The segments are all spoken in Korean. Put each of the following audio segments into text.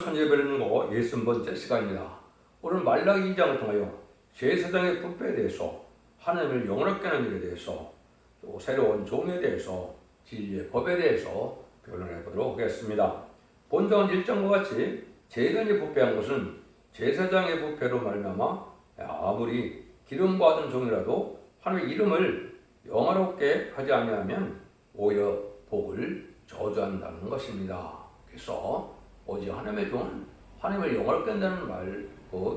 천재배우는 거 60번째 시간입니다. 오늘 말라기 2장을 통하여 제사장의 부패에 대해서, 하나님을 영원하게 하는 일에 대해서, 또 새로운 종에 대해서, 진리의 법에 대해서 변론해 보도록 하겠습니다. 본章 1장과 같이 제사장이 부패한 것은 제사장의 부패로 말미암아 아무리 기름 받은 종이라도 하나님의 이름을 영화롭게 하지 아니하면 오히려 복을 저주한다는 것입니다. 그래서 오직 하나님의 종은 하나님을 영화롭게 한다는 말,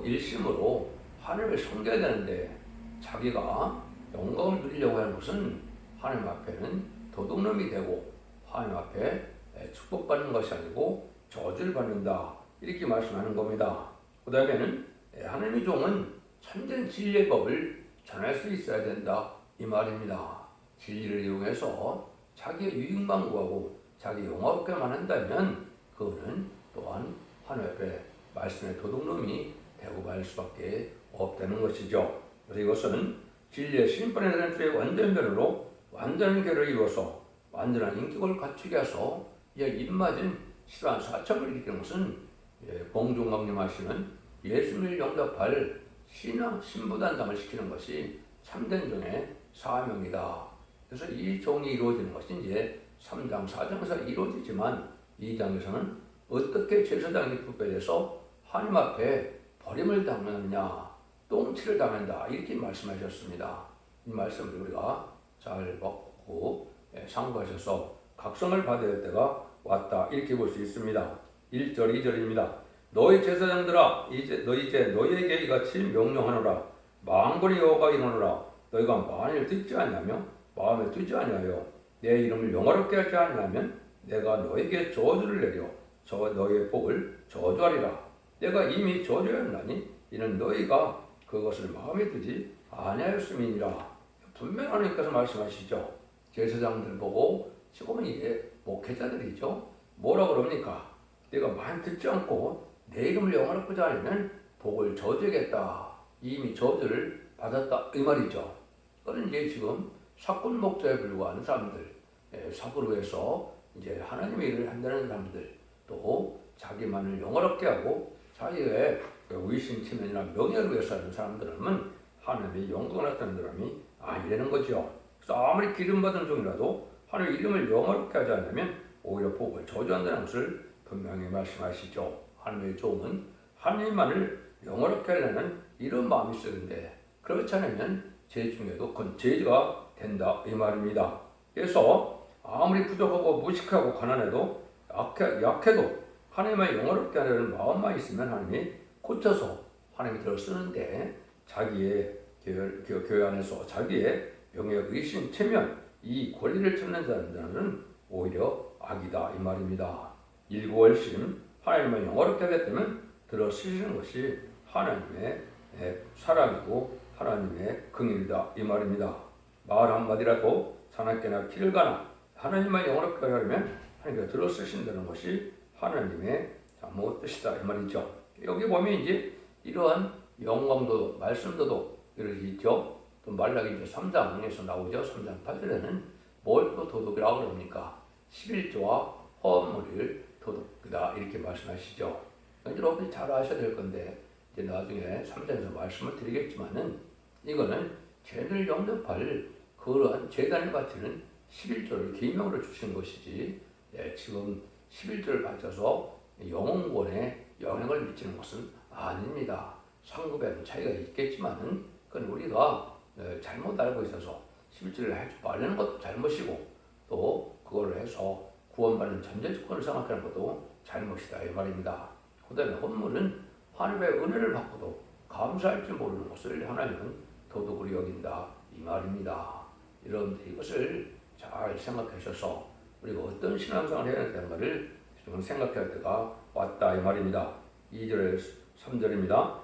일심으로 하나님을 섬겨야 되는데, 자기가 영광을 누리려고 하는 것은 하나님 앞에는 도둑놈이 되고 하나님 앞에 축복받는 것이 아니고 저주를 받는다, 이렇게 말씀하는 겁니다. 그 다음에는 하나님의 종은 참된 진리의 법을 전할 수 있어야 된다, 이 말입니다. 진리를 이용해서 자기의 유익만 구하고 자기 영화롭게만 한다면 그거는 또한 하나님 앞에 말씀의 도둑놈이 되고 말 수밖에 없다는 것이죠. 그래서 이것은 진리의 심판에 대한 주의 완전변으로 완전한 결을 이루어서 완전한 인격을 갖추게 해서 입맞은 실한 사참을 일으키는 것은 공중강림하시는 예수님을 영접할 신앙 신부단장을 시키는 것이 참된 종의 사명이다. 그래서 이 종이 이루어지는 것이 이제 3장, 4장에서 이루어지지만 2장에서는 어떻게 제사장이 부패돼서 하나님 앞에 버림을 당하느냐, 똥치를 당한다, 이렇게 말씀하셨습니다. 이 말씀을 우리가 잘 받고 상고하셔서 각성을 받아야 할 때가 왔다, 이렇게 볼 수 있습니다. 1절, 2절입니다. 너희 제사장들아, 너희 이제 너희에게 이같이 명령하노라. 만군의 여호와가 이르노라. 너희가 만일 듣지 아니하며 마음에 두지 아니하여 내 이름을 영화롭게 하지 아니하면 내가 너에게 저주를 내려 너희의 복을 저주하리라. 내가 이미 저주하였나니 이는 너희가 그것을 마음에 두지 아니하였음이니라. 분명히 하나님께서 말씀하시죠. 제사장들 보고, 지금은 이게 목회자들이죠. 뭐라고 그럽니까? 내가 많이 듣지 않고 내 이름을 영화롭게 하지 않으면 복을 저주하겠다, 이미 저주를 받았다, 이 말이죠. 그런 이제 지금 사꾼 목자에 불과한 사람들, 사고로 해서 이제 하나님의 일을 한다는 사람들, 또 자기만을 영화롭게 하고 자기의 위신 체면이나 명예를 위해서 하는 사람들은 하나님의 영광을 나타내는 사람이 아니라는 거죠. 그래서 아무리 기름받은 종이라도 하나님의 이름을 영화롭게 하지 않으면 오히려 복을 저주한다는 것을 분명히 말씀하시죠. 하나님의 종은 하나님만을 영화롭게 하려는 이런 마음이 있었는데, 그렇지 않으면 죄 중에도 큰 죄가 된다, 이 말입니다. 그래서 아무리 부족하고 무식하고 가난해도 약해도 하나님을 영화롭게 하려는 마음만 있으면 하나님이 고쳐서 하나님이 들어 쓰는데, 자기의 교회 안에서 자기의 명예, 의심, 체면, 이 권리를 찾는 자들은 오히려 악이다, 이 말입니다. 일구월심, 하나님을 영화롭게 하겠다면 들어 쓰시는 것이 하나님의 사랑이고 하나님의 긍휼이다, 이 말입니다. 말 한마디라도 사납게나 길을 가나 하나님만 영화롭게 하려면 하나님께서 들어 쓰신다는 것이 하나님의 뜻이다, 이 말이죠. 여기 보면 이제 이러한 영광도 말씀도 이렇게 있죠. 또 말라기 이제 3장에서 나오죠. 3장 8절에는 뭘 또 도둑이라고 그럽니까? 11조와 허물을 도둑이다, 이렇게 말씀하시죠. 여러분이 잘 아셔야 될 건데, 이제 나중에 3장에서 말씀을 드리겠지만은, 이거는 죄를 영접할 그러한 재단에 바치는 11조를 계명으로 주신 것이지, 지금 11조를 바쳐서 영혼권에 영향을 미치는 것은 아닙니다. 상급에는 차이가 있겠지만은, 그건 우리가 잘못 알고 있어서 11조를 해주 말하는 것도 잘못이고, 또 그걸 해서 구원받는 전제 조건을 생각하는 것도 잘못이다, 이 말입니다. 그 다음에 헌물은 하나님의 은혜를 받고도 감사할 줄 모르는 것을 하나님은 도둑으로 여긴다, 이 말입니다. 여러분들 이것을 잘 생각하셔서 우리가 어떤 신앙생활을 해야 되는가를 좀 생각할 때가 왔다, 이 말입니다. 2절에 3절입니다.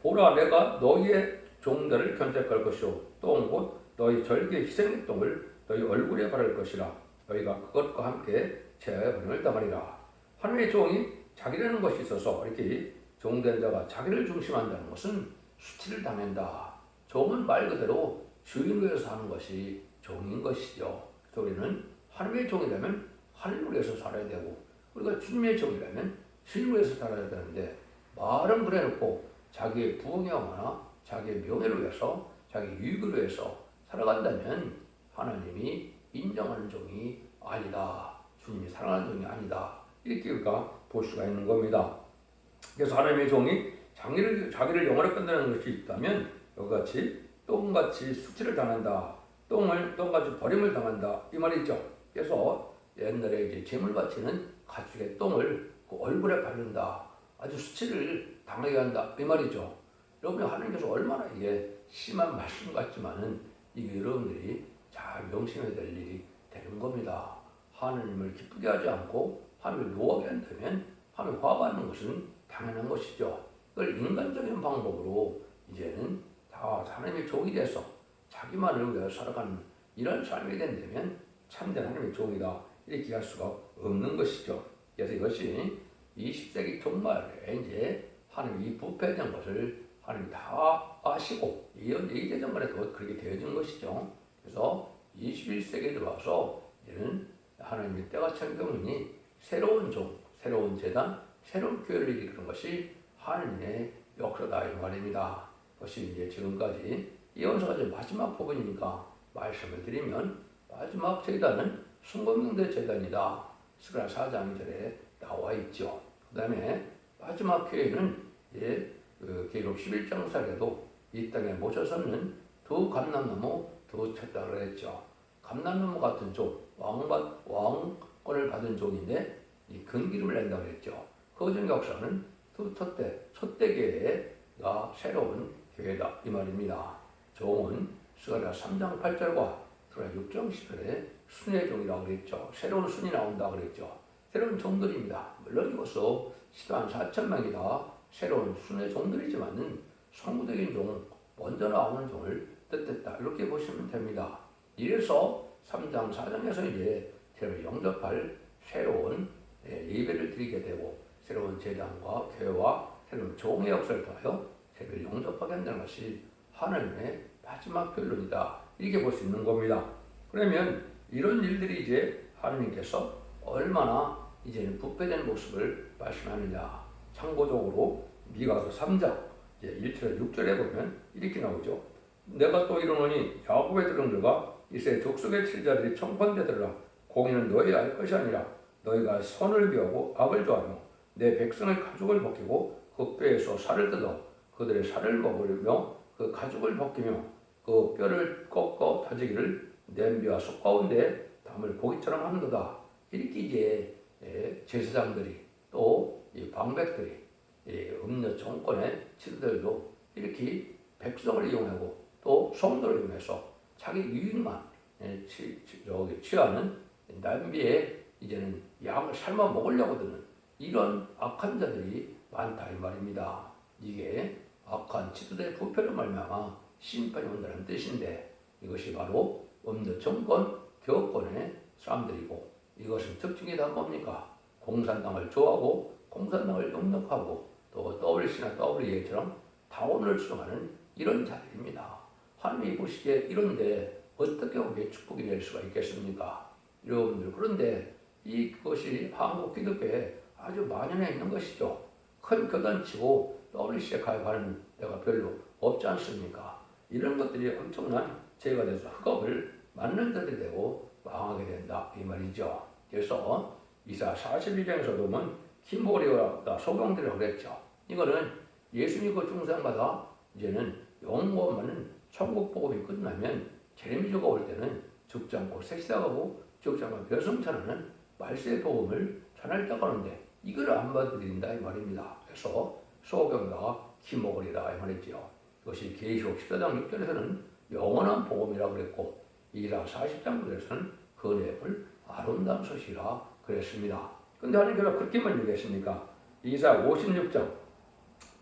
보라, 내가 너희의 종들을 견책할 것이요 또 곧 너희 절기의 희생活동을 너희 얼굴에 바를 것이라. 너희가 그것과 함께 제하여 버림을 당하리라. 하나님의 종이 자기라는 것이 있어서 이렇게 종된 자가 자기를 중심한다는 것은 수치를 당한다. 종은 말 그대로 주인을 위해서 하는 것이 종인 것이죠. 그래서 우리는 하나님의 종이라면 하나님을 위해서 살아야 되고, 우리가 주님의 종이라면 주님을 위해서 살아야 되는데 말은 그래놓고 자기의 부귀영화나 자기의 명예를 위해서 자기 유익을 위해서 살아간다면 하나님이 인정하는 종이 아니다. 주님이 사랑하는 종이 아니다. 이렇게 우리가 볼 수가 있는 겁니다. 그래서 하나님의 종이 자기를 영원하게 끝내는 것이 있다면 이같이 똥같이 수치를 당한다. 똥같이 버림을 당한다. 이 말이죠. 그래서 옛날에 이제 제물 바치는 가축의 똥을 그 얼굴에 바른다. 아주 수치를 당하게 한다. 이 말이죠. 여러분 하나님께서 얼마나 이게 심한 말씀 같지만은 이게 여러분들이 잘 명심해야 될 일이 되는 겁니다. 하나님을 기쁘게 하지 않고 하나님을 노하게 한다면 하나님 화받는 것은 당연한 것이죠. 그걸 인간적인 방법으로 이제는 다 하나님의 종이 돼서 자기만을 위해 살아가는 이런 삶이 된다면 참된 하나님의 종이다 이렇게 할 수가 없는 것이죠. 그래서 이것이 20세기 종말에 이제 하나님이 부패된 것을 하나님이 다 아시고 이제전까지도 그렇게 되어진 것이죠. 그래서 21세기에 들어와서 이제는 하나님의 때가 찬 경륜이 새로운 종, 새로운 재단, 새로운 교회를 이루는 것이 하나님의 역사다 이 말입니다. 그것이 이제 지금까지 예언서가 이제 마지막 부분이니까 말씀을 드리면 마지막 재단은 순금명대 재단이다. 스가랴 4장 2절에 나와 있죠. 그 다음에 마지막 교회는 계록 11장 살에도 이 땅에 모셔서는 두 감람나무 두 쳤다 그랬죠. 감람나무 같은 종, 왕권을 받은 종인데 이 근기름을 낸다 그랬죠. 거정 역사는 두 촛대교회가 새로운 교회다 이 말입니다. 종은 스가랴 3장 8절과 스가랴 6장 10절에 순의 종이라고 그랬죠. 새로운 순이 나온다 그랬죠. 새로운 종들입니다. 물론 이것도 시도 한 4,000명이다 새로운 순의 종들이지만은 성부적인 종, 먼저 나오는 종을 뜻했다 이렇게 보시면 됩니다. 이래서 3장 4장에서 이제 죄를 영접할 새로운 예배를 드리게 되고 새로운 제단과 교회와 새로운 종의 역사를 통하여 죄를 영접하게 한다는 것이 하나님의 마지막 결론이다 이렇게 볼 수 있는 겁니다. 그러면 이런 일들이 이제 하나님께서 얼마나 이제는 부패된 모습을 말씀하느냐. 참고적으로 미가서 3장 1절에 6절에 보면 이렇게 나오죠. 내가 또 이르노니 야곱의 들은들과 이스라엘 족속의 칠자들이 청컨대들라. 공의는 너희 알 것이 아니라 너희가 선을 비하고 악을 좋아하며 내 백성의 가죽을 벗기고 그 뼈에서 살을 뜯어 그들의 살을 먹으며 그 가죽을 벗기며 그 뼈를 꺾어 다지기를 냄비와 속 가운데 담을 고기처럼 하는도다. 이렇게 이제 제사장들이 또 이 방백들이 음녀 정권의 지도들도 이렇게 백성을 이용하고 또 성도를 이용해서 자기 유익만 취하는 냄비에 이제는 양을 삶아 먹으려고 드는 이런 악한 자들이 많다 이 말입니다. 이게 악한 지도자의 부패로 말미암아 심판이 온다는 뜻인데 이것이 바로 음녀 정권, 교권의 사람들이고 이것은 특징이 다 뭡니까? 공산당을 좋아하고 공산당을 용납하고 또 WC나 WA처럼 다운을 수용하는 이런 자들입니다. 하나님이 보시기에 이런데 어떻게 우리의 축복이 될 수가 있겠습니까? 여러분들 그런데 이것이 한국 기독교에 아주 만연해 있는 것이죠. 큰 교단치고 WC에 가입하는 데가 별로 없지 않습니까? 이런 것들이 엄청난 죄가 돼서 흑업을 맞는 자들이 되고 망하게 된다 이 말이죠. 그래서 이사 42장에서 보면 김보리와 소경들이라고 그랬죠. 이거는 예수님 그 중생마다 이제는 영원만은 천국 복음이 끝나면 재림주가 올 때는 죽지 않고 색시하고 죽지 않고 별성찬하는 말세의 복음을 전할 때가 오는데 이걸 안 받아들인다 이 말입니다. 그래서 소경과 김보리라 이 말이죠. 이것이 계시록 14장 6절에서는 영원한 복음이라고 그랬고 이사 40장 9절에서는 그 내용을 아름다운 소식이라 그랬습니다. 근데 하나님께서 그렇게만 얘기했습니까? 이사 56장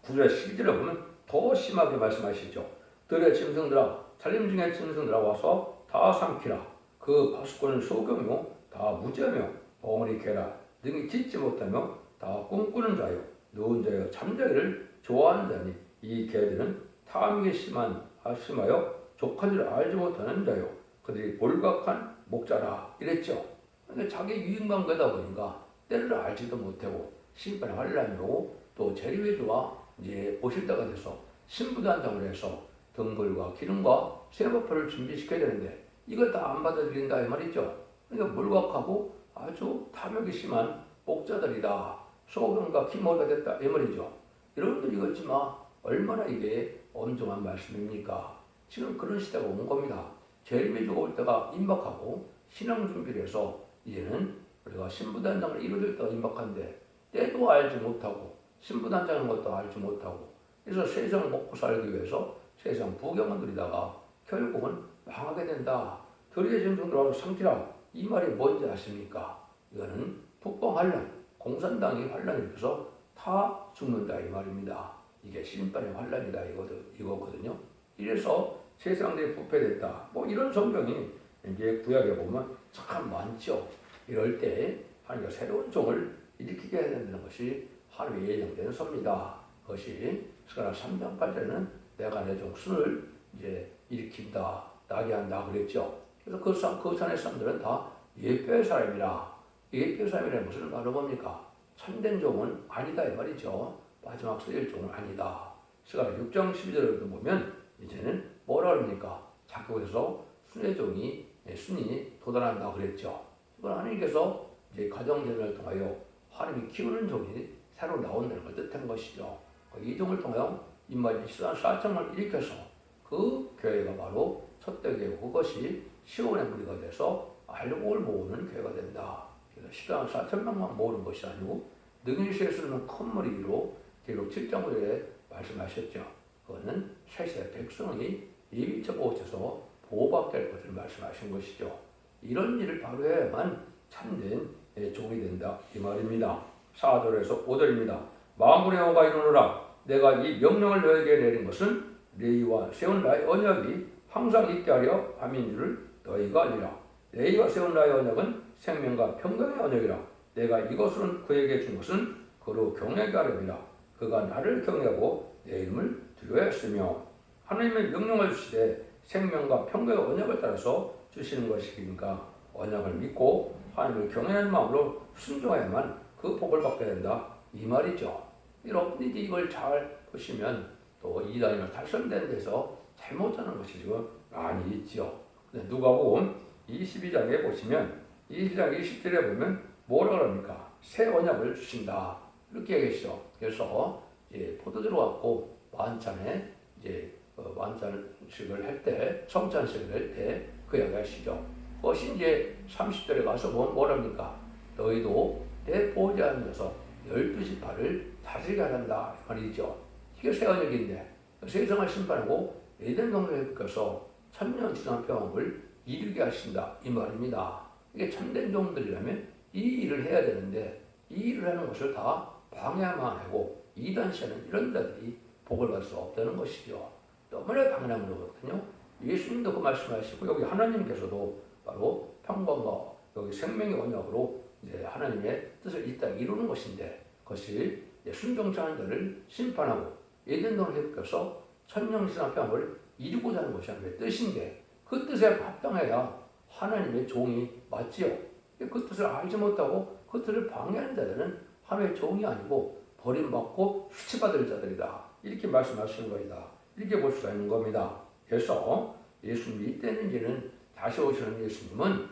9절 12절에 보면 더 심하게 말씀하시죠. 들의 짐승들아 살림 중의 짐승들아 와서 다 삼키라. 그 파수꾼은 소경이요 다 무죄며 벙어리 개라 능히 짓지 못하며 다 꿈꾸는 자요 누운 자요 잠자기를 좋아하는 자니 이 개들은 탐욕이 심하여 족한 줄 알지 못하는 자요 그들이 몰각한 목자라 이랬죠. 근데 자기 유익만 가다 보니까 때를 알지도 못하고 신판의 환란으로 또 재림의주가 이제 오실 때가 돼서 신부단장을 해서 등불과 기름과 세마포를 준비시켜야 되는데 이걸 다 안 받아들인다 이 말이죠. 그러니까 물각하고 아주 탐욕이 심한 목자들이다. 소금과 기모가 됐다 이 말이죠. 여러분들 이거 있지만 얼마나 이게 엄중한 말씀입니까? 지금 그런 시대가 온 겁니다. 재림의주가 올 때가 임박하고 신앙 준비를 해서 이제는 우리가 신부단장을 이루어질 때가 임박한데 때도 알지 못하고 신부단장인 것도 알지 못하고 그래서 세상 먹고 살기 위해서 세상 부경을 누리다가 결국은 망하게 된다. 들여진 정도로 상티라 이 말이 뭔지 아십니까? 이거는 북방 환란, 공산당이 환란이 일어서 다 죽는다 이 말입니다. 이게 심판의 환란이다 이거거든요. 이래서 세상들이 부패됐다. 뭐 이런 성경이 이제 구약에 보면 참 많죠. 이럴 때 하나님과 새로운 종을 일으키게 해야 된다는 것이 하나님의 예정된 섭니다. 그것이 스가랴 3장 8절에는 내가 내 종 순을 이제 일으킨다, 나게 한다 그랬죠. 그래서 그 산의 사람들은 다 예표의 사람이라. 예표의 사람이라는 무슨 말로 뭡니까? 참된 종은 아니다 이 말이죠. 마지막 쓰일 종은 아니다. 스가랴 6장 12절에도 보면 이제는 뭐라 그럽니까? 자국에서 순의 종이 순이 도달한다 그랬죠. 이건 하나님께서 이제 가정제를 통하여 하나님이 키우는 종이 새로 나온다는 걸 뜻한 것이죠. 이 종을 통하여 인마이 사창을 일으켜서 그 교회가 바로 첫대 교회고 그것이 시온의 무리가 돼서 알곡을 모으는 교회가 된다. 그래서 시간 4,000명만 모으는 것이 아니고 능일시에 쓰는 큰 무리로 기록 7장 5절에 말씀하셨죠. 그거는 셋의 백성이 예비적 옷에서 보호받게 할 것을 말씀하신 것이죠. 이런 일을 바로 해야만 참된 종이 된다 이 말입니다. 4절에서 5절입니다. 만군의 여호와가 이르노라 내가 이 명령을 너에게 내린 것은 레위와 세운 나의 언약이 항상 있게 하려 함인 줄을 너희가 알리라. 레위와 세운 나의 언약은 생명과 평강의 언약이라. 내가 이것을 그에게 준 것은 그로 경외하게 하려니라. 그가 나를 경외하고 내 이름을 두려워했으며 하나님의 명령을 주시되 생명과 평강의 언약을 따라서 주시는 것이니까 언약을 믿고 하나님을 경외하는 마음으로 순종해야만 그 복을 받게 된다 이 말이죠. 여러분들이 이걸 잘 보시면 또 이단임을 달성된 데서 잘못하는 것이 지금 많이 있죠. 근데 누가복음 22장에 보시면 22장 20절에 보면 뭐라 그럽니까? 새 언약을 주신다 이렇게 얘기했죠. 그래서 이제 포도주를 갖고 만찬에 이제 만찬식을 할 때 성찬식을 할 때 그 이야기하시죠. 그것이 이제 30절에 가서 보면 뭐랍니까? 너희도 내 보호자 앉아서 12지파를 다스리게 하란다 말이죠. 이게 새 언약인데 세상을 심판하고 에덴 동산에 가서 천년 지난 평화를 이루게 하신다 이 말입니다. 이게 참된 종들이라면 이 일을 해야 되는데 이 일을 하는 것을 다 방해만 하고 이단시하는 이런 자들이 복을 받을 수 없다는 것이죠. 너무나 당연한 거거든요. 예수님도 그 말씀하시고 여기 하나님께서도 바로 평강과 여기 생명의 언약으로 이제 하나님의 뜻을 이 땅에 이루는 것인데 그것이 순종치 않은 자를 심판하고 에덴 동산에 회복해서 천년지상 평화를 이루고자 하는 것이 하나님의 뜻인데 그 뜻에 합당해야 하나님의 종이 맞지요. 그 뜻을 알지 못하고 그 뜻을 방해하는 자들은 하나님의 종이 아니고 버림받고 수치받을 자들이다. 이렇게 말씀하시는 것이다. 이렇게 볼 수가 있는 겁니다. 그래서 예수님 이때는 이제는 다시 오시는 예수님은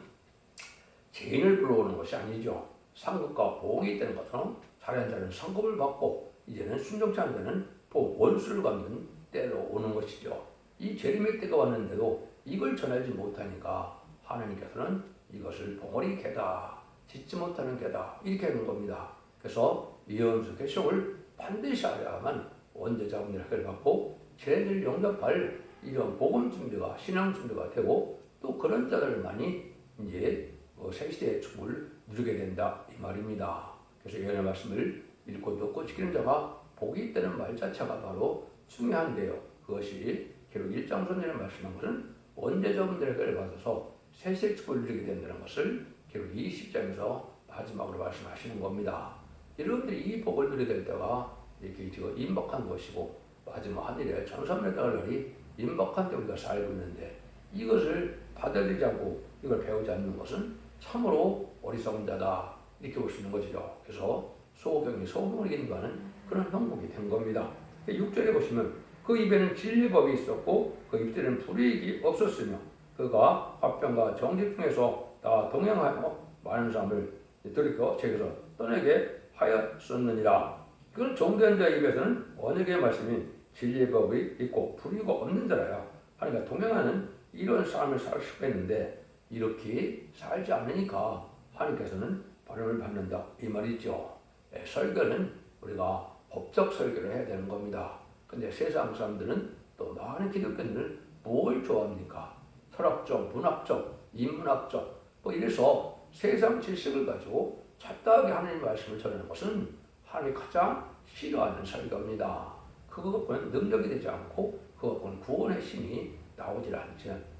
죄인을 불러오는 것이 아니죠. 상급과 보응이 있다는 것처럼 잘한 자는 상급을 받고 이제는 순종치 않은 자는 원수를 갚는 때로 오는 것이죠. 이 재림의 때가 왔는데도 이걸 전하지 못하니까 하나님께서는 이것을 봉어리 개다, 짓지 못하는 개다 이렇게 하는 겁니다. 그래서 이연수 개척을 반드시 하야만 원죄자분의 학교를 받고 죄를 용납할 이런 복음 준비가 신앙 준비가 되고 또 그런 자들만이 이제 새 시대의 축복을 누리게 된다 이 말입니다. 그래서 예언의 말씀을 읽고 듣고 지키는 자가 복이 있다는 말 자체가 바로 중요한데요. 그것이 기록 1장 선전에 말씀한 것은 원죄자분들에게 받아서 새 시대의 축복을 누리게 된다는 것을 기록 20장에서 마지막으로 말씀하시는 겁니다. 여러분들이 이 복을 누리게 될 때가 이렇게 지금 임박한 것이고 마지막 하늘에 전선을 따를 날이 임박한 때 우리가 살고 있는데 이것을 받아들이지 않고 이걸 배우지 않는 것은 참으로 어리석은 자다 이렇게 볼 수 있는 것이죠. 그래서 소경이 소경을 인도하는 그런 형국이 된 겁니다. 6절에 보시면 그 입에는 진리의 법이 있었고 그 입술에는 불이익이 없었으며 그가 화평과 정직 중에서 다 동행하여 많은 사람을 들이켜 제게서 떠나게 하였었느니라. 그건 정된 자의 입에서는 언약의 말씀이 진리의 법이 있고 불이익이 없는 자라야 하니까 동행하는 이런 삶을 살 수가 있는데 이렇게 살지 않으니까 하나님께서는 바람을 받는다 이 말이죠. 설교는 우리가 법적 설교를 해야 되는 겁니다. 근데 세상 사람들은 또 많은 기독교인들 뭘 좋아합니까? 철학적, 문학적, 인문학적 뭐 이래서 세상 지식을 가지고 잡다하게 하나님 말씀을 전하는 것은 하나님이 가장 싫어하는 설교입니다. 그것은 능력이 되지 않고 그것은 구원의 힘이 나오질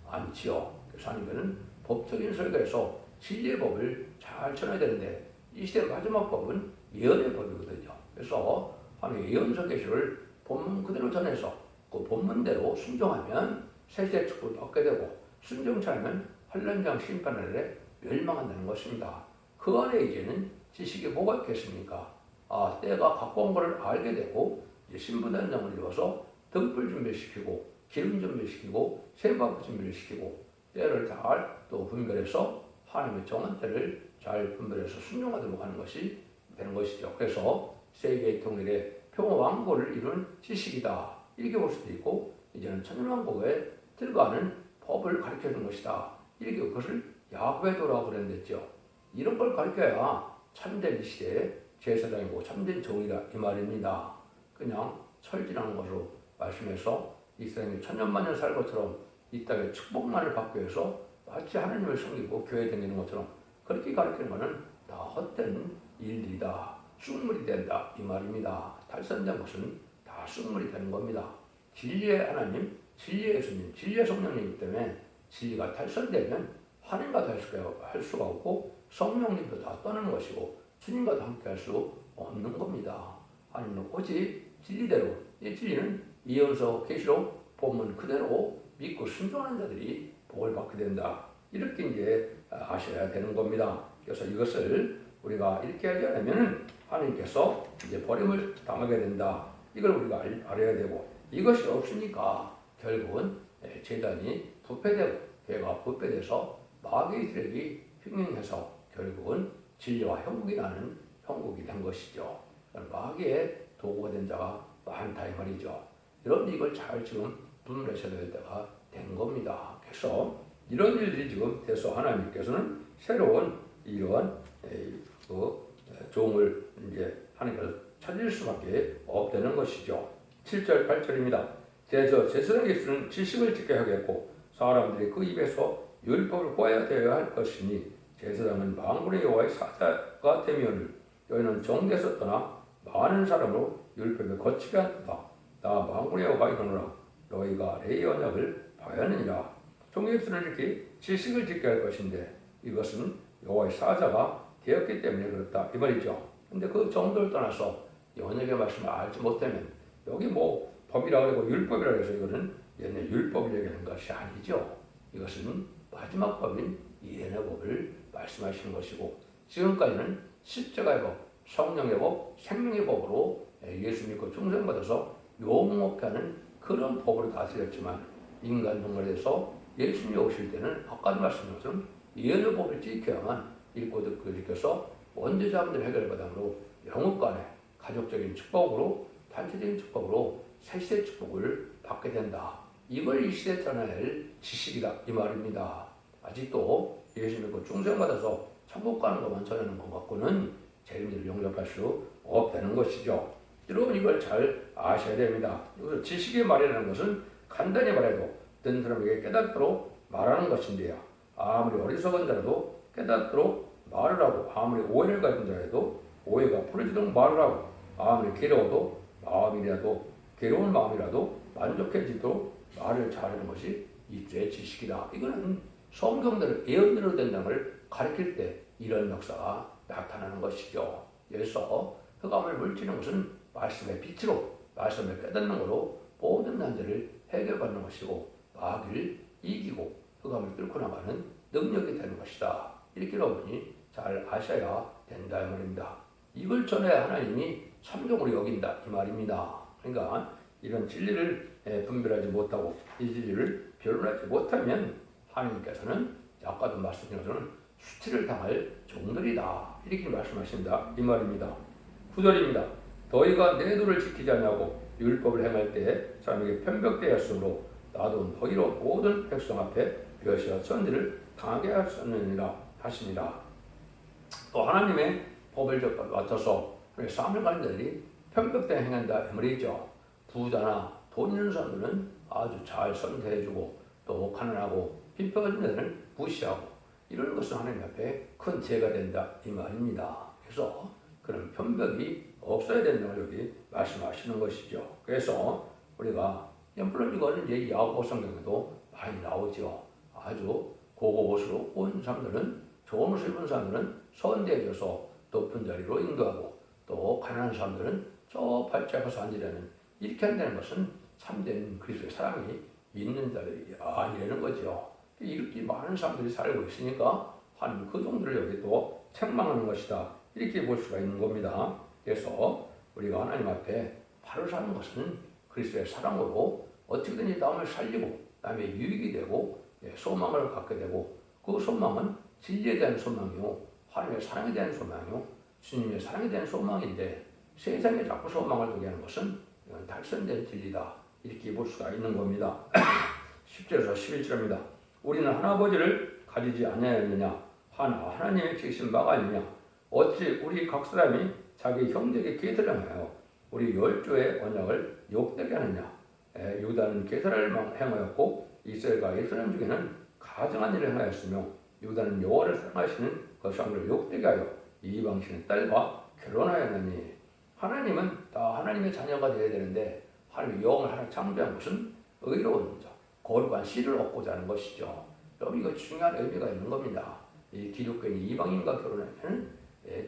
않지요. 그래서 하나님은 법적인 설교에서 진리의 법을 잘 전해야 되는데 이 시대 마지막 법은 예언의 법이거든요. 그래서 하나님의 예언서 계시를 본문 그대로 전해서 그 본문대로 순종하면 세세 축복을 받게 되고 순종치 않으면 환란장 심판날에 멸망한다는 것입니다. 그 안에 이제는 지식이 뭐가 있겠습니까? 때가 가까운 것을 알게 되고 이제 신부단장을 이루어서 등불 준비시키고 기름 준비시키고 세마포 준비를 시키고 때를 잘 또 분별해서 하나님의 정한 때를 잘 분별해서 순종하도록 하는 것이 되는 것이죠. 그래서 세계 통일의 평화왕국을 이룬 지식이다. 이렇게 볼 수도 있고 이제는 천년왕국에 들어가는 법을 가르쳐주는 것이다. 이렇게 그것을 야훼 도라고 그랬는데죠. 이런 걸 가르쳐야 참된 이 시대의 제사장이고 참된 종이다 이 말입니다. 그냥 철진한 것으로 말씀해서 이 세상에 천년만년 살 것처럼 이 땅에 축복만을 받기 위해서 마치 하나님을 섬기고 교회 다니는 것처럼 그렇게 가르치는 것은 다 헛된 일들이다. 쑥물이 된다 이 말입니다. 탈선된 것은 다 쑥물이 되는 겁니다. 진리의 하나님, 진리의 예수님, 진리의 성령님이기 때문에 진리가 탈선되면 하나님과 할 수가 없고 성령님도 다 떠나는 것이고 주님과도 함께 할 수 없는 겁니다. 하나님은 오직 진리대로 이 진리는 예언서 계시록 본문 그대로 믿고 순종하는 자들이 복을 받게 된다. 이렇게 이제 아셔야 되는 겁니다. 그래서 이것을 우리가 이렇게 하지 않으면 하나님께서 이제 버림을 당하게 된다. 이걸 우리가 알아야 되고 이것이 없으니까 결국은 제단이 부패되고 교회가 부패돼서 마귀의 세력이 흉행해서 결국은 진리와 형국이 나는 형국이 된 것이죠. 마귀의 도구가 된 자가 많다 이 말이죠. 여러분 이걸 잘 지금 분별하셔야 될 때가 된 겁니다. 그래서 이런 일들이 지금 돼서 하나님께서는 새로운 이러한 종을 이제 하나님께서 찾을 수밖에 없다는 것이죠. 7절 8절입니다. 제사장에게서는 지식을 지켜야 하겠고 사람들이 그 입에서 율법을 구해야 되어야 할 것이니 제사장은 만군의 여호와의 사자가 되면은 너희는 정대에서 떠나 많은 사람으로 율법에 거치게 한다. 나 만군의 여호와가 이르노라 너희가 내 언약을 봐야하느니라. 종에서는 이렇게 지식을 지켜야 할 것인데 이것은 여호와의 사자가 되었기 때문에 그렇다 이 말이죠. 근데 그 정도를 떠나서 언약의 말씀을 알지 못하면 여기 뭐 법이라 그러고 율법이라 해서 이거는 옛날 율법을 얘기하는 것이 아니죠. 이것은 마지막 법인 예언의 법을 말씀하시는 것이고 지금까지는 십자가의 법, 성령의 법, 생명의 법으로 예수 믿고 중생받아서 용목하는 그런 법으로 다스렸지만 인간 동물에서 예수님이 오실 때는 아까도 말씀드린 것처럼 예언의 법을 지켜야만 읽고 듣고 지켜서 원죄자분들 해결받음으로 영국 간의 가족적인 축복으로 단체적인 축복으로 세시대 축복을 받게 된다. 이걸 이 시대에 전해야 할 지식이다 이 말입니다. 아직도 예수 믿고 중생받아서 천국 가는 것만 전하는 것 갖고는 재림들을 용접할 수 없다는 것이죠. 여러분 이걸 잘 아셔야 됩니다. 지식의 말이라는 것은 간단히 말해도 듣는 사람에게 깨닫도록 말하는 것인데요. 아무리 어리석은 자라도 깨닫도록 말을 하고 아무리 오해를 가진 자라도 오해가 풀어지도록 말을 하고 아무리 괴로워도 괴로운 마음이라도 만족해지도록 말을 잘하는 것이 이때의 지식이다. 이거는 성경대로 예언대로 된다는 걸 가르칠 때 이런 역사가 나타나는 것이죠. 그래서 흑암을 물리치는 것은 말씀의 빛으로 말씀을 깨닫는 것으로 모든 난제를 해결받는 것이고 마귀를 이기고 흑암을 뚫고 나가는 능력이 되는 것이다. 이렇게 여러분이 잘 아셔야 된다 이 말입니다. 이걸 전해야 하나님이 참종으로 여긴다 이 말입니다. 그러니까 이런 진리를 분별하지 못하고 이 진리를 변론하지 못하면 하나님께서는 아까도 말씀드린 것처럼 수치를 당할 종들이다 이렇게 말씀하신다 이 말입니다. 9절입니다. 너희가 내 도를 지키지 아니하고 율법을 행할 때 사람에게 편벽되었으므로 나도 너희로 모든 백성 앞에 벼시와 천지를 당하게 하셨느니라 하십니다. 또 하나님의 법을 맡아서 삶을 가는 자들이 편벽되게 행한다 이 말이죠. 부자나 돈 있는 사람들은 아주 잘 선대해주고 또 가난하고 핍박한 자들은 무시하고 이런 것은 하나님 앞에 큰 죄가 된다 이 말입니다. 그래서 그런 편벽이 없어야 된다고 여기 말씀하시는 것이죠. 그래서 우리가 물론 이거는 이제 야고보 성경에도 많이 나오죠. 아주 고고 옷으로 온 사람들은 좋은 옷을 입은 사람들은 선대해줘서 높은 자리로 인도하고 또 가난한 사람들은 저 발자에 가서 앉으려는 이렇게 한다는 것은 참된 그리스도의 사랑이 있는 자들이 아니라는 거죠. 이렇게 많은 사람들이 살고 있으니까 하나님 그 정도를 여기 또 책망하는 것이다 이렇게 볼 수가 있는 겁니다. 그래서 우리가 하나님 앞에 바로 사는 것은 그리스도의 사랑으로 어떻게든지 남을 살리고 남의 유익이 되고 소망을 갖게 되고 그 소망은 진리에 대한 소망이요 하나님의 사랑에 대한 소망이요 주님의 사랑에 대한 소망인데 세상에 자꾸 소망을 두게 하는 것은 이건 달성된 진리다 이렇게 볼 수가 있는 겁니다. 10절에서 11절입니다. 우리는 하나아버지를 가지지 아니하였느냐 하나님의 지으신 바가 아니냐 어찌 우리 각 사람이 자기 형제에게 계사를 행하여 우리 열조의 언약을 욕되게 하느냐 유다는 계사를 행하였고 이스라엘과 예루살렘 중에는 가증한 일을 행하였으며 유다는 여호와를 사랑하시는 그 사람들을 욕되게 하여 이방신의 딸과 결혼하였느니 하나님은 다 하나님의 자녀가 되어야 되는데 하나님의 영을 하나 창조한 것은 의로운 자 거룩한 씨를 얻고자 하는 것이죠. 여러분 이거 중요한 의미가 있는 겁니다. 이 기독교인이 이방인과 결혼하면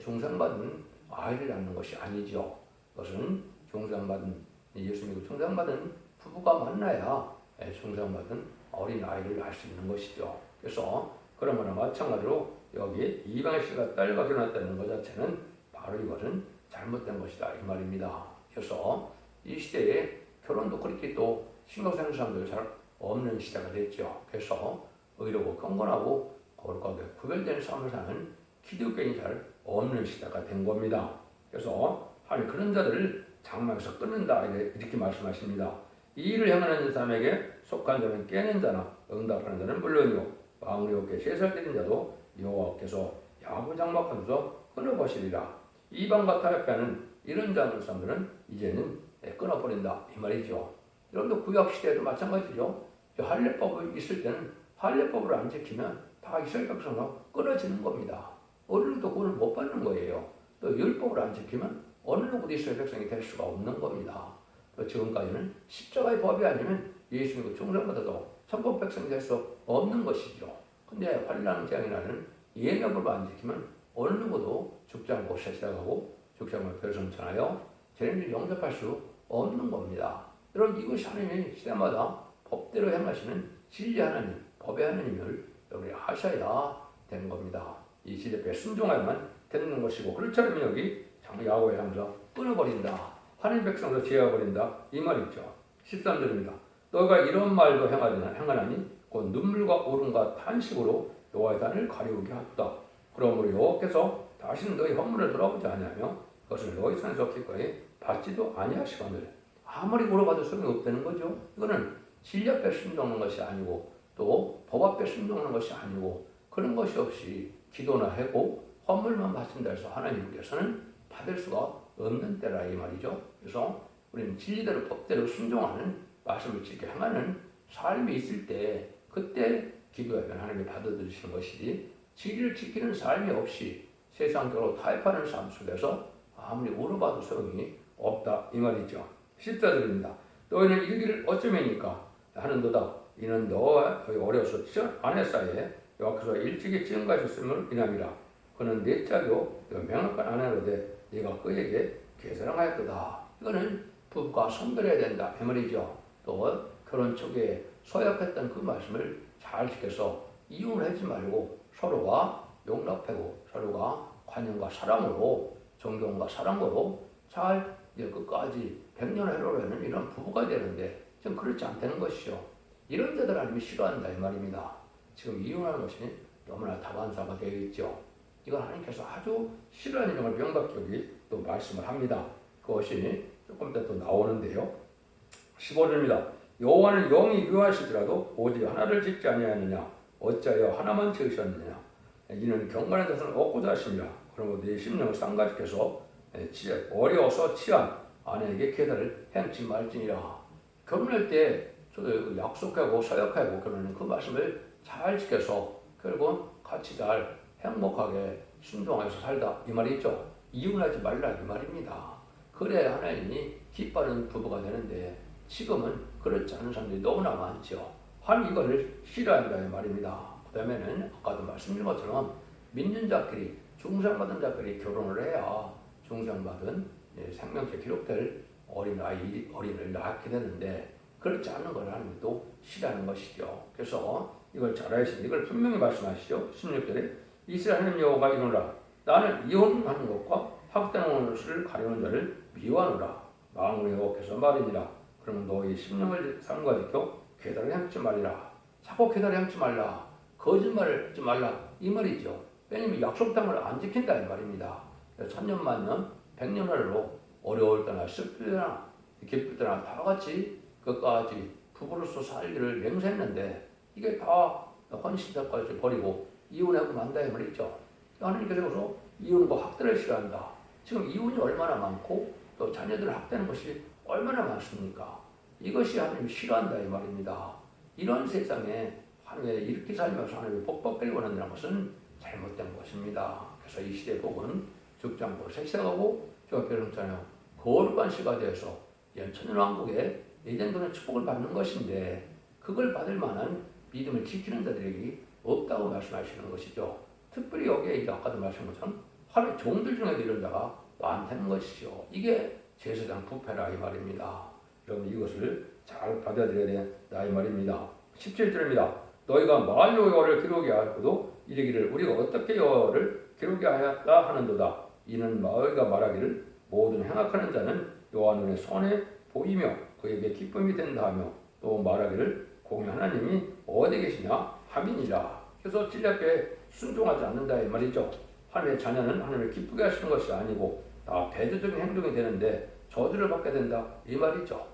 중상받은 아이를 낳는 것이 아니죠. 그것은 중상받은 예수 믿고 중상받은 부부가 만나야 중상받은 어린 아이를 낳을 수 있는 것이죠. 그래서 그런 거나 마찬가지로 여기 이방의 씨가 딸과 결혼했다는 것 자체는 바로 이것은 잘못된 것이다 이 말입니다. 그래서 이 시대에 결혼도 그렇게 또 신경 쓰는 사람들 잘 없는 시대가 됐죠. 그래서 의롭고 경건하고 거룩하게 구별된 삶을 사는 기독교인이 잘 없는 시대가 된 겁니다. 그래서 하나님 그런 자들을 장막에서 끊는다 이렇게 말씀하십니다. 이 일을 행하는 사람에게 속한 자는 깨는 자나 응답하는 자는 물론이요 마음이 없게 제사를 드린 자도 여호와께서 야구 장막하면서 끊어버리리라. 이방과 타협하는 이런 자는 사람들은 이제는 끊어버린다 이 말이죠. 여러분도 구약 시대에도 마찬가지죠. 할례법이 있을 때는 할례법을 안 지키면 다 이스라엘 백성과 끊어지는 겁니다. 어느 누구도 구원을 못 받는 거예요. 또 율법을 안 지키면 어느 누구도 이스라엘 백성이 될 수가 없는 겁니다. 또 지금까지는 십자가의 법이 아니면 예수 믿고 중생보다도 천국 백성이 될 수 없는 것이죠. 근데 환난 재앙이 나는 예명법을 안 지키면 어느 누구도 죽지 않고 세세하고 죽지 않고 별성천하여 죄를 영접할 수 없는 겁니다. 여러분 이것이 하나님의 시대마다 법대로 행하시는 진리 하나님, 법의 하나님을 여러분이 아셔야 되는 겁니다. 이 시대에 순종하야만 되는 것이고 그렇지 않으면 여기 야고보에 하면서 끊어버린다. 하나님 백성도 제어버린다. 이 말이죠. 13절입니다. 너희가 이런 말도 행하나니 곧 눈물과 울음과 탄식으로 여호와의 단을 가리우게 하도다. 그러므로 여호와께서 다시는 너희 허물을 돌아보지 아니하며 그것을 너희 손에서 기꺼이 받지도 아니하시거늘. 아무리 물어봐도 소용이 없다는 거죠. 이거는 진리 앞에 순종하는 것이 아니고 또 법 앞에 순종하는 것이 아니고 그런 것이 없이 기도나 하고 헌물만 바친다 해서 하나님께서는 받을 수가 없는 때라 이 말이죠. 그래서 우리는 진리대로 법대로 순종하는 말씀을 지켜 행하는 삶이 있을 때 그때 기도하면 하나님이 받아들이시는 것이지 진리를 지키는 삶이 없이 세상적으로 타협하는 삶 속에서 아무리 울어봐도 소용이 없다 이 말이죠. 14절입니다. 너희는 이르기를 어쩌매니까 하는도다. 이는 너와 어려서 아내 사이에 여호와께서 일찍이 지음가셨음을 인함이라. 그는 내 짝이요 명확한 아내로되 네가 그에게 계사랑하였도다. 이거는 부부가 성별해야 된다 이 말이죠. 또 결혼 초기에 서약했던 그 말씀을 잘 지켜서 이혼을 하지 말고 서로가 용납하고 서로가 관용과 사랑으로 존경과 사랑으로 잘 끝까지 백년을 해로라는 이런 부부가 되는데 지금 그렇지 않다는 것이죠. 이런 데들 하나님이 싫어한다 이 말입니다. 지금 이혼하는 것이 너무나 다반사가 되어 있죠. 이건 하나님께서 아주 싫어하는 이런 걸 명백히 여기 또 말씀을 합니다. 그것이 조금 이따 또 나오는데요. 15절입니다. 여호와는 영이 유하시더라도 오직 하나를 짓지 아니하느냐 어찌하여 하나만 지으셨느냐 이는 경건한 자손을 얻고자 하심이라. 그러므로 네 심령을 쌍가지께서 어려워서 취한 아내에게 계단을 행치 말지니라. 결혼할 때 약속하고 서약하고 결혼은 그 말씀을 잘 지켜서 결국 같이 잘 행복하게 순종해서 살다 이 말이 있죠. 이혼하지 말라 이 말입니다. 그래야 하나님이 기뻐하는 부부가 되는데 지금은 그렇지 않은 사람들이 너무나 많죠. 하나님 이거를 싫어한다 이 말입니다. 그 다음에는 아까도 말씀드린 것처럼 믿는 자끼리 중생받은 자끼리 결혼을 해야 중생받은 생명체 기록될 어린을 낳게 되는데 그렇지 않은 걸 하나님이 또 싫어하는 것이죠. 그래서 이걸 잘 아시면 이걸 분명히 말씀하시죠. 16절에 이스라엘 하나님 여호와가 이르노라 나는 이혼하는 것과 학대하는 것을 가리는 자를 미워하노라. 만군의 여호와께서 말이니라. 그러면 너희 심령을 삼가지켜 계단을 향치 말리라. 자꾸 계단을 향치 말라. 거짓말을 하지 말라. 이 말이죠. 왜냐면 약속 땅을 안 지킨다 이 말입니다. 천년 만년 백년하루로 어려울 때나 슬플 때나 기쁠 때나 다 같이 끝까지 부부로서 살기를 맹세했는데 이게 다 헌신자까지 버리고 이혼하고 만다 이 말이죠. 하나님께서 이혼과 학대를 싫어한다. 지금 이혼이 얼마나 많고 또 자녀들을 학대하는 것이 얼마나 많습니까? 이것이 하나님이 싫어한다 이 말입니다. 이런 세상에 하나님이 이렇게 살면서 하나님이 복받기를 원한다는 것은 잘못된 것입니다. 그래서 이 시대 복은 죽지 않고 색색하고 교회처럼 거룩한 시가 되어서 천년왕국의 예전도는 축복을 받는 것인데 그걸 받을 만한 믿음을 지키는 자들에게 없다고 말씀하시는 것이죠. 특별히 여기에 이제 아까도 말씀한 것처럼 하나님의 종들 중에도 이런 자가 많다는 것이죠. 이게 제사장 부패라 이 말입니다. 여러분 이것을 잘 받아들여야 된다 이 말입니다. 17절입니다. 너희가 마을 여호와를 기록해 하고도 이르기를 우리가 어떻게 여호와를 기록해 하였다 하는도다. 이는 마을가 말하기를 모든 행악하는 자는 여호와 눈에 선해 보이며 그에게 기쁨이 된다 하며 또 말하기를 공의 하나님이 어디 계시냐 함이니라. 그래서 찔렸게 순종하지 않는다 이 말이죠. 하나님의 자녀는 하나님을 기쁘게 하시는 것이 아니고 다 배도적인 행동이 되는데 저주를 받게 된다 이 말이죠.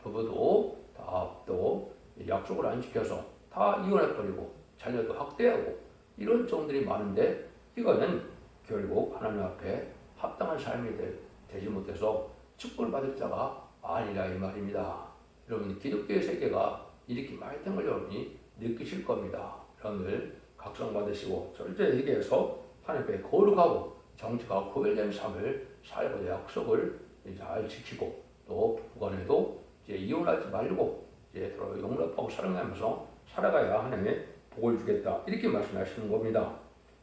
부부도 다 또 약속을 안 지켜서 다 이혼해버리고 자녀도 학대하고 이런 종들이 많은데 이거는 결국 하나님 앞에 합당한 삶이 되지 못해서 축복을 받을 자가 아니라 이 말입니다. 여러분 기독교의 세계가 이렇게 많이 된 걸 여러분이 느끼실 겁니다. 여러분들 각성받으시고 절제 얘기해서 하나님 앞에 거룩하고 정직하고 구별된 삶을 살고자 약속을 잘 지키고 또 부부간에도 이제 이혼하지 말고 이제 서로 용납하고 사랑하면서 살아가야 하나님의 복을 주겠다 이렇게 말씀하시는 겁니다.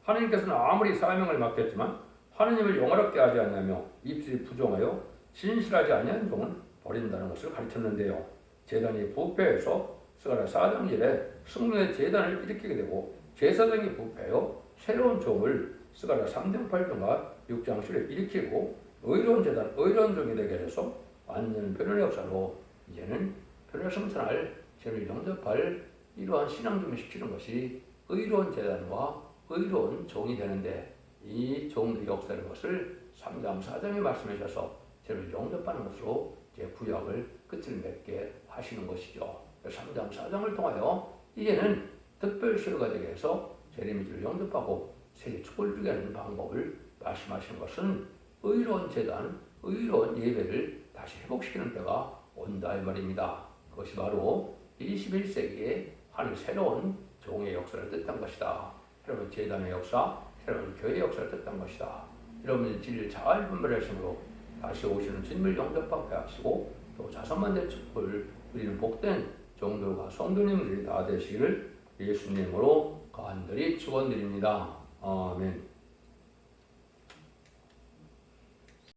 하나님께서는 아무리 사명을 맡겼지만 하나님을 영화롭게 하지 않냐며 입술이 부정하여 진실하지 아니한 종은 버린다는 것을 가르쳤는데요. 제단이 부패해서 스가랴 4장절에 승리의 제단을 일으키게 되고 제사장이 부패하여 새로운 종을 스가랴 3장 8절과 6장 7에 일으키고 의로운 제단, 의로운 종이 되게 해서 완전 변론의 역사로 이제는 변론을 성천할 죄를 영접할 이러한 신앙 시키는 것이 의로운 제단과 의로운 종이 되는데 이 종의 역사의 것을 3장 4장에 말씀해 주셔서 죄를 영접하는 것으로 이제 구약을 끝을 맺게 하시는 것이죠. 3장 4장을 통하여 이제는 특별 수요가 되게 해서 죄의 죄를 영접하고 세계 축복을 주게 하는 방법을 말씀하시는 것은 의로운 제단, 의로운 예배를 다시 회복시키는 때가 온다 이 말입니다. 그것이 바로 21세기의 하나님의 새로운 종의 역사를 뜻한 것이다. 새로운 제단의 역사, 새로운 교회의 역사를 뜻한 것이다. 여러분의 진리를 잘 분별하심으로 다시 오시는 주님을 영접하게 하시고 또 자선만대 축복을 누리는 복된 종들과 성도님들이 다 되시기를 예수님으로 간절히 축원드립니다. 아멘.